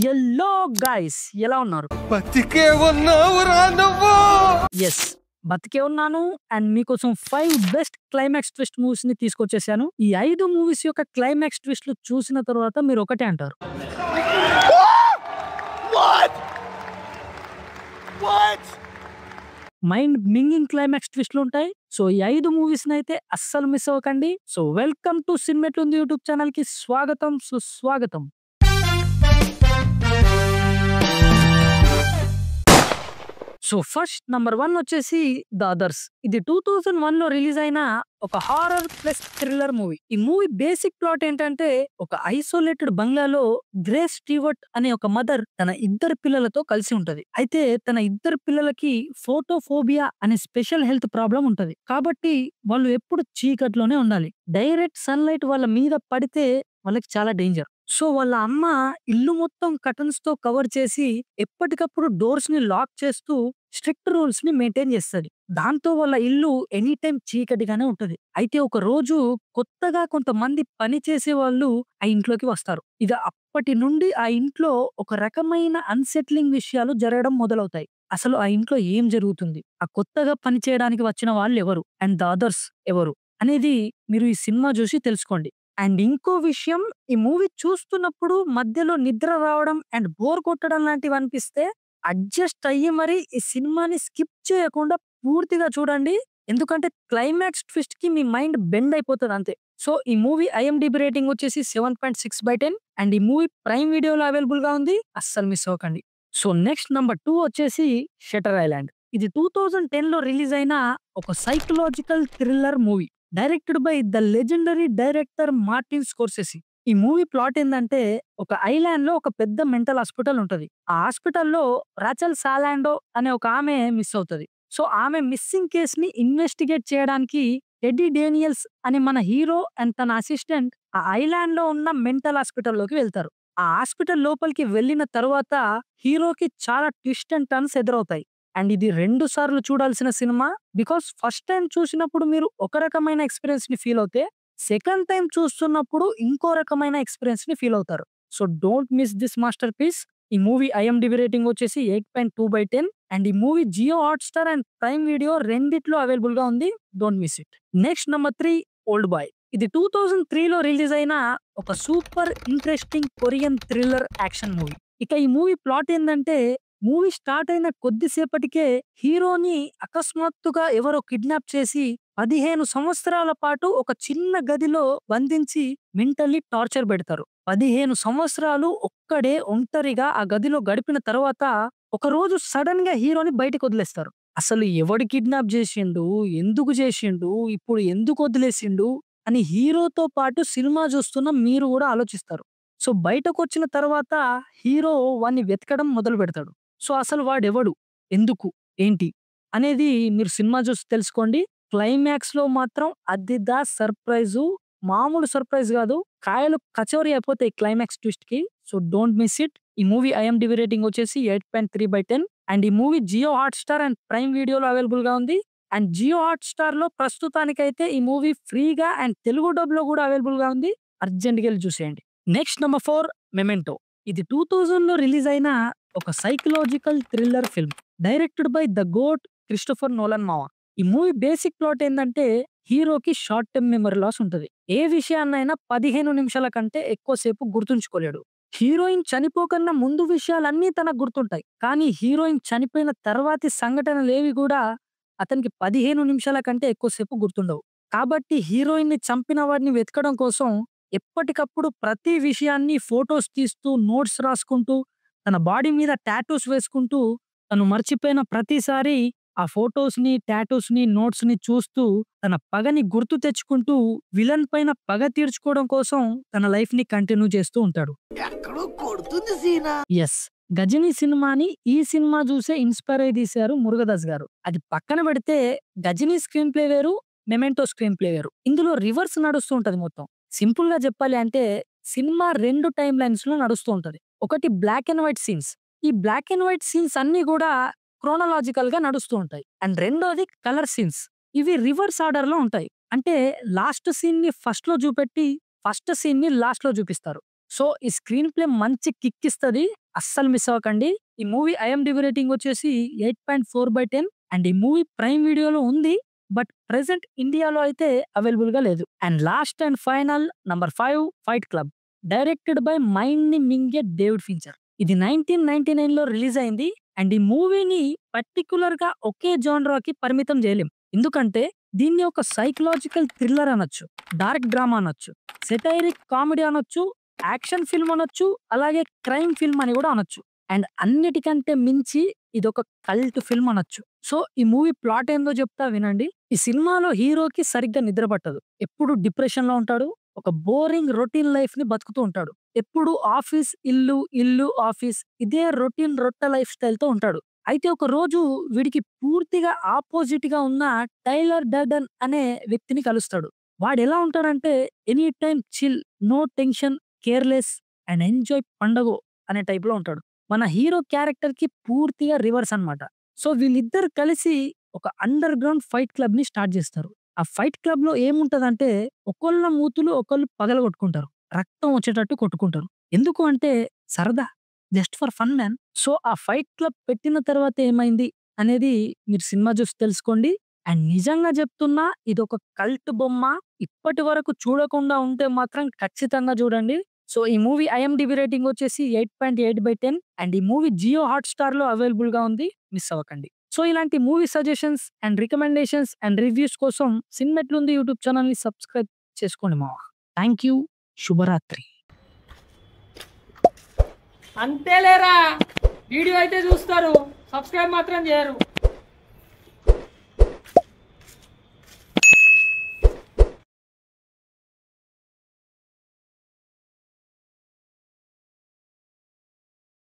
Yellow guys ఎలా ఉన్నారు? బతికే ఉన్నావురా నువ్వు. యెస్, బతికే ఉన్నాను. అండ్ మీకోసం 5 బెస్ట్ క్లైమాక్స్ ట్విస్ట్ మూవీస్ ని తీసుకొచ్చేసాను. ఈ 5 మూవీస్ యొక్క క్లైమాక్స్ ట్విస్ట్లు చూసిన తర్వాత మీరు ఒకటే అంటారు, మైండ్ మింగింగ్ క్లైమాక్స్ ట్విస్ట్లు ఉంటాయి. సో ఈ 5 మూవీస్ అయితే అస్సలు మిస్ అవ్వకండి. సో వెల్కమ్ టు సినిమాట్లుంది యూట్యూబ్ ఛానల్ కి స్వాగతం, సుస్వాగతం. సో ఫస్ట్ నంబర్ 1 వచ్చేసి ద అదర్స్. ఇది 2001 లో రిలీజ్ అయిన ఒక హారర్ ప్లస్ థ్రిల్లర్ మూవీ. ఈ మూవీ బేసిక్ ప్లాట్ ఏంటంటే, ఒక ఐసోలేటెడ్ బంగ్లాలో గ్రేస్ స్టీవర్ట్ అనే ఒక మదర్ తన ఇద్దరు పిల్లలతో కలిసి ఉంటది. అయితే తన ఇద్దరు పిల్లలకి ఫోటోఫోబియా అనే స్పెషల్ హెల్త్ ప్రాబ్లం ఉంటది. కాబట్టి వాళ్ళు ఎప్పుడు చీకట్లోనే ఉండాలి. డైరెక్ట్ సన్లైట్ వాళ్ళ మీద పడితే వాళ్ళకి చాలా డేంజర్. సో వాళ్ళ అమ్మ ఇల్లు మొత్తం కర్టన్స్ తో కవర్ చేసి ఎప్పటికప్పుడు డోర్స్ ని లాక్ చేస్తూ స్ట్రిక్ట్ రూల్స్ ని మెయింటైన్ చేస్తది. దాంతో వాళ్ళ ఇల్లు ఎనీ టైం చీకటిగానే ఉంటది. అయితే ఒక రోజు కొత్తగా కొంతమంది పని చేసే వాళ్ళు ఆ ఇంట్లోకి వస్తారు. ఇక అప్పటి నుండి ఆ ఇంట్లో ఒక రకమైన అన్సెట్లింగ్ విషయాలు జరగడం మొదలవుతాయి. అసలు ఆ ఇంట్లో ఏం జరుగుతుంది, ఆ కొత్తగా పని చేయడానికి వచ్చిన వాళ్ళు ఎవరు, అండ్ ద అదర్స్ ఎవరు అనేది మీరు ఈ సినిమా చూసి తెలుసుకోండి. అండ్ ఇంకో విషయం, ఈ మూవీ చూస్తున్నప్పుడు మధ్యలో నిద్ర రావడం అండ్ బోర్ కొట్టడం లాంటివి అనిపిస్తే అడ్జస్ట్ అయ్యి మరి ఈ సినిమాని స్కిప్ చేయకుండా పూర్తిగా చూడండి. ఎందుకంటే క్లైమాక్స్ ట్విస్ట్ కి మీ మైండ్ బెండ్ అయిపోతుంది అంతే. సో ఈ మూవీ ఐఎండిబి రేటింగ్ వచ్చేసి 7.6/10 అండ్ ఈ మూవీ ప్రైమ్ వీడియోలో అవైలబుల్ గా ఉంది, అస్సలు మిస్ అవ్వకండి. సో నెక్స్ట్ నంబర్ 2 వచ్చేసి షటర్ ఐలాండ్. ఇది 2010 లో రిలీజ్ అయిన ఒక psychological thriller movie directed by the legendary director Martin Scorsese. ఈ మూవీ ప్లాట్ ఏంటంటే, ఒక ఐలాండ్ లో ఒక పెద్ద మెంటల్ హాస్పిటల్ ఉంటది. ఆ హాస్పిటల్లో రాచల్ సాలాండో అనే ఒక ఆమె మిస్ అవుతది. సో ఆమె మిస్సింగ్ కేస్ ని ఇన్వెస్టిగేట్ చేయడానికి టెడ్డీ డేనియల్స్ అనే మన హీరో అండ్ తన అసిస్టెంట్ ఆ ఐలాండ్ లో ఉన్న మెంటల్ హాస్పిటల్లోకి వెళ్తారు. ఆ హాస్పిటల్ లోపలికి వెళ్ళిన తర్వాత హీరోకి చాలా ట్విస్ట్ అండ్ టర్న్స్ ఎదురవుతాయి. అండ్ ఇది 2 సార్లు చూడాల్సిన సినిమా. బికాస్ ఫస్ట్ టైం చూసినప్పుడు మీరు ఒక రకమైన ఎక్స్పీరియన్స్ ని ఫీల్ అవుతే, సెకండ్ టైం చూస్తున్నప్పుడు ఇంకో రకమైన ఎక్స్పీరియన్స్ ని ఫీల్ అవుతారు. So don't miss this master piece. ఈ మూవీ ఐఎండిబి రేటింగ్ వచ్చేసి 8.2/10 అండ్ ఈ movie Jio Hotstar and Prime Video రెండిట్లో అవైలబుల్ గా ఉంది. Don't miss it. Next number 3 old boy. ఇది 2003 లో రిలీజ్ అయిన ఒక super interesting Korean thriller action movie. ఇక ఈ మూవీ ప్లాట్ ఏంటంటే, మూవీ స్టార్ట్ అయిన కొద్దిసేపటికే హీరోని అకస్మాత్తుగా ఎవరో కిడ్నాప్ చేసి 15 సంవత్సరాల పాటు ఒక చిన్న గదిలో బంధించి మెంటల్లీ టార్చర్ పెడతారు. 15 సంవత్సరాలు ఒక్కడే ఒంటరిగా ఆ గదిలో గడిపిన తర్వాత ఒక రోజు సడన్ గా హీరోని బయటకు వదిలేస్తారు. అసలు ఎవడు కిడ్నాప్ చేసిండు, ఎందుకు చేసిండు, ఇప్పుడు ఎందుకు వదిలేసిండు అని హీరోతో పాటు సినిమా చూస్తున్న మీరు కూడా ఆలోచిస్తారు. సో బయటకు వచ్చిన తర్వాత హీరో వాడిని వెతకడం మొదలు పెడతాడు. సో అసలు వాడెవడు, ఎందుకు, ఏంటి అనేది మీరు సినిమా చూసి తెలుసుకోండి. క్లైమాక్స్ లో మాత్రం అదిదా సర్ప్రైజు, మామూలు సర్ప్రైజ్ కాదు, కాయలు కచోరీ అయిపోతాయి క్లైమాక్స్ ట్విస్ట్ కి. So don't miss it. ఈ మూవీ ఐఎండిబి రేటింగ్ వచ్చేసి 8.3/10 అండ్ ఈ movie Jio Hotstar and Prime వీడియోలో అవైలబుల్ గా ఉంది. అండ్ జియో హాట్‌స్టార్ లో ప్రస్తుతానికైతే ఈ మూవీ ఫ్రీగా అండ్ తెలుగు డబ్ లో కూడా అవైలబుల్ గా ఉంది. అర్జెంట్ గా వెళ్ళి చూసేయండి. Next number 4 Memento. ఇది 2000 లో రిలీజ్ అయిన ఒక psychological thriller film directed by the GOAT Christopher Nolan మావా. ఈ మూవీ బేసిక్ ప్లాట్ ఏంటంటే, హీరోకి షార్ట్ టర్మ్ మెమరీ లాస్ ఉంటది. ఏ విషయాన్నైనా 15 నిమిషాల కంటే ఎక్కువసేపు గుర్తుంచుకోలేడు. హీరోయిన్ చనిపోకన్నా ముందు విషయాలన్నీ తనకు గుర్తుంటాయి. కానీ హీరోయిన్ చనిపోయిన తర్వాతి సంఘటనలేవి కూడా అతనికి 15 నిమిషాల కంటే ఎక్కువసేపు గుర్తుండవు. కాబట్టి హీరోయిన్ ని చంపిన వాడిని వెతకడం కోసం ఎప్పటికప్పుడు ప్రతి విషయాన్ని ఫోటోస్ తీస్తూ, నోట్స్ రాసుకుంటూ, తన బాడీ మీద టాటూస్ వేసుకుంటూ, తను మర్చిపోయిన ప్రతిసారి ఆ ఫోటోస్‌ని, టాటూస్‌ని, నోట్స్‌ని చూస్తూ తన పగని గుర్తు తెచ్చుకుంటూ విలన్ పైన పగ తీర్చుకోవడం కోసం తన లైఫ్‌ని కంటిన్యూ చేస్తూ ఉంటాడు. ఎక్కడో కొడుతుంది సీనా. యెస్, 'గజినీ' సినిమాని ఈ సినిమా చూసే ఇన్‌స్పైర్ అయ్యి తీశారు మురుగదాస్ గారు. అది పక్కన పెడితే 'గజినీ' స్క్రీన్ ప్లే వేరు, 'మెమెంటో' స్క్రీన్ ప్లే వేరు. ఇందులో రివర్స్ నడుస్తూ ఉంటది మొత్తం. సింపుల్ గా చెప్పాలి అంటే సినిమా 2 టైమ్ లైన్స్ లో నడుస్తూ ఉంటది. ఒకటి బ్లాక్ అండ్ వైట్ సీన్స్. ఈ బ్లాక్ అండ్ వైట్ సీన్స్ అన్ని కూడా క్రోనలాజికల్ గా నడుస్తూ ఉంటాయి. అండ్ రెండోది కలర్ సీన్స్. ఇవి రివర్స్ ఆర్డర్ లో ఉంటాయి. అంటే లాస్ట్ సీన్ ని ఫస్ట్ లో చూపెట్టి ఫస్ట్ సీన్ ని లాస్ట్ లో చూపిస్తారు. సో ఈ స్క్రీన్ ప్లే మంచి కిక్ ఇస్తది. అస్సలు మిస్ అవ్వకండి. ఈ మూవీ ఐఎండిబి రేటింగ్ వచ్చేసి 8.4/10 అండ్ ఈ మూవీ ప్రైమ్ వీడియోలో ఉంది. బట్ ప్రెజెంట్ ఇండియాలో అయితే అవైలబుల్ గా లేదు. And last and final number 5 fight club directed by mind ని మింగే డేవిడ్ ఫించర్. ఇది 1999 లో రిలీజ్ అయింది. అండ్ ఈ మూవీని పర్టికులర్ గా ఒకే జోనరాకి పరిమితం చేయలేం. ఎందుకంటే దీన్ని ఒక సైకలాజికల్ థ్రిల్లర్ అనొచ్చు, డార్క్ డ్రామా అనొచ్చు, సెటైరిక్ కామెడీ అనొచ్చు, యాక్షన్ ఫిల్మ్ అనొచ్చు, అలాగే క్రైమ్ ఫిల్మ్ అని కూడా అనొచ్చు. అండ్ అన్నిటికంటే మించి ఇదొక కల్ట్ ఫిల్మ్ అనొచ్చు. సో ఈ మూవీ ప్లాట్ ఏందో చెప్తా వినండి. ఈ సినిమాలో హీరోకి సరిగ్గా నిద్ర పట్టదు. ఎప్పుడు డిప్రెషన్ లో ఉంటాడు. ఒక బోరింగ్ రొటీన్ లైఫ్ ని బతుకుతూ ఉంటాడు. ఎప్పుడు ఆఫీస్ ఇల్లు ఇల్లు ఆఫీస్ ఇదే రొటీన్ రొట్ట లైఫ్ స్టైల్ తో ఉంటాడు. అయితే ఒక రోజు వీడికి పూర్తిగా ఆపోజిట్ గా ఉన్న టైలర్ డర్డన్ అనే వ్యక్తిని కలుస్తాడు. వాడు ఎలా ఉంటాడంటే any time chill, no tension, careless and enjoy పండగ అనే టైప్ లో ఉంటాడు. మన హీరో క్యారెక్టర్ కి పూర్తిగా రివర్స్ అన్నమాట. సో వీళ్ళిద్దరు కలిసి ఒక అండర్ గ్రౌండ్ ఫైట్ క్లబ్ ని స్టార్ట్ చేస్తారు. ఆ ఫైట్ క్లబ్ లో ఏముంటదంటే ఒకళ్ళ మూతులు ఒకళ్ళు పగలగొట్టుకుంటారు. రక్తం వచ్చేటట్టు కొట్టుకుంటారు. ఎందుకు అంటే సరదా, just for fun man. So ఆ ఫైట్ క్లబ్ పెట్టిన తర్వాత ఏమైంది అనేది మీరు సినిమా చూసి తెలుసుకోండి. అండ్ నిజంగా చెప్తున్నా ఇదొక కల్ట్ బొమ్మ. ఇప్పటి వరకు చూడకుండా ఉంటే మాత్రం ఖచ్చితంగా చూడండి. సో ఈ మూవీ ఐఎండిబి రేటింగ్ వచ్చేసి 8.8/10 అండ్ ఈ మూవీ జియో హాట్‌స్టార్ లో అవైలబుల్ గా ఉంది. మిస్ అవ్వకండి. సో ఇలాంటి movie suggestions and recommendations and reviews కోసం సినిమెట్లుంది యూట్యూబ్ ఛానల్ ని సబ్స్క్రైబ్ చేసుకోండి మావా. Thank you. శుభరాత్రి. అంతేలేరా, వీడియో అయితే చూస్తారు, సబ్స్క్రైబ్ మాత్రం చేయరు.